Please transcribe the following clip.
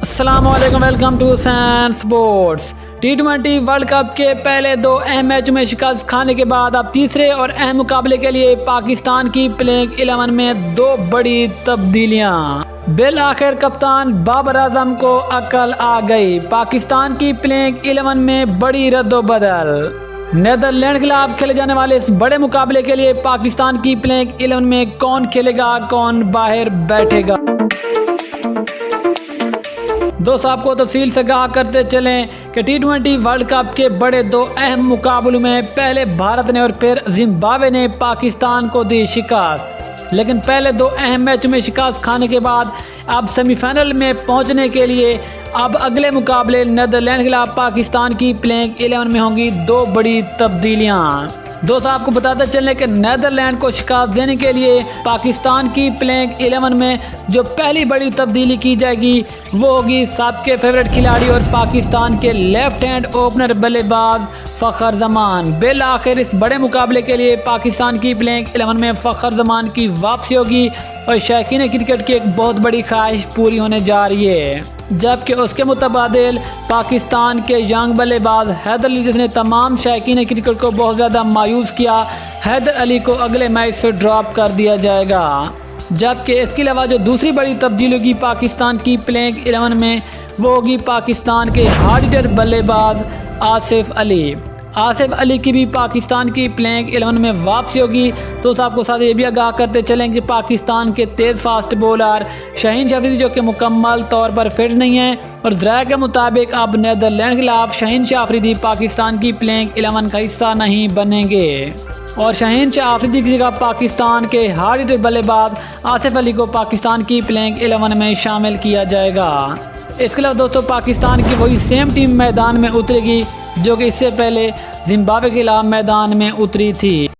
अस्सलाम वालेकुम, welcome to Sain sports. T20 world cup के पहले दो अहम मैचों में शिकस्त खाने के बाद अब तीसरे और अहम मुकाबले के लिए पाकिस्तान की प्लेइंग 11 में दो बड़ी तब्दीलियां। बिल आखिर कप्तान बाबर आजम को अकल आ गई। पाकिस्तान की प्लेइंग 11 में बड़ी रद्दोबदल। नीदरलैंड के खिलाफ खेले जाने वाले इस बड़े मुकाबले के लिए पाकिस्तान की प्लेइंग 11 में कौन खेलेगा, कौन बाहर बैठेगा। दोस्तों, आपको तफसील से आगाह करते चलें कि T20 वर्ल्ड कप के बड़े दो अहम मुकाबलों में पहले भारत ने और फिर जिम्बाब्वे ने पाकिस्तान को दी शिकस्त। लेकिन पहले दो अहम मैचों में शिकस्त खाने के बाद अब सेमीफाइनल में पहुंचने के लिए अब अगले मुकाबले नीदरलैंड के खिलाफ पाकिस्तान की प्लेइंग 11 में होंगी दो बड़ी तब्दीलियां। दोस्तों, आपको बताते चलें कि नीदरलैंड को शिकस्त देने के लिए पाकिस्तान की प्लेइंग 11 में जो पहली बड़ी तब्दीली की जाएगी वो होगी सबके फेवरेट खिलाड़ी और पाकिस्तान के लेफ्ट हैंड ओपनर बल्लेबाज फ़खर जमान। बिल आखिर इस बड़े मुकाबले के लिए पाकिस्तान की प्लेइंग 11 में फ़खर जमान की वापसी होगी और शौकीन क्रिकेट की एक बहुत बड़ी ख्वाहिश पूरी होने जा रही है। जबकि उसके मुतबादिल पाकिस्तान के यंग बल्लेबाज हैदर अली, जिसने तमाम शौकीन क्रिकेट को बहुत ज़्यादा मायूस किया, हैदर अली को अगले मैच से ड्रॉप कर दिया जाएगा। जबकि इसके अलावा जो दूसरी बड़ी तब्दीली होगी पाकिस्तान की प्लेइंग 11 में वो होगी पाकिस्तान के हार्ड हिटर बल्लेबाज आसिफ अली की भी पाकिस्तान की प्लेइंग 11 में वापसी होगी। तो आपको साथ ये भी आगाह करते चलें कि पाकिस्तान के तेज़ फास्ट बॉलर शाहीन शाह अफरीदी जो कि मुकम्मल तौर पर फिट नहीं है और ज़राए के मुताबिक अब नीदरलैंड के खिलाफ शाहीन शाह अफरीदी पाकिस्तान की प्लेइंग 11 का हिस्सा नहीं बनेंगे और शाहीन शाह अफरीदी की जगह पाकिस्तान के हार्ड हिटर बल्लेबाज आसिफ अली को पाकिस्तान की प्लेइंग 11 में शामिल किया जाएगा। इसके अलावा दोस्तों, पाकिस्तान की वही सेम टीम मैदान में उतरेगी जो कि इससे पहले जिम्बाब्वे के खिलाफ मैदान में उतरी थी।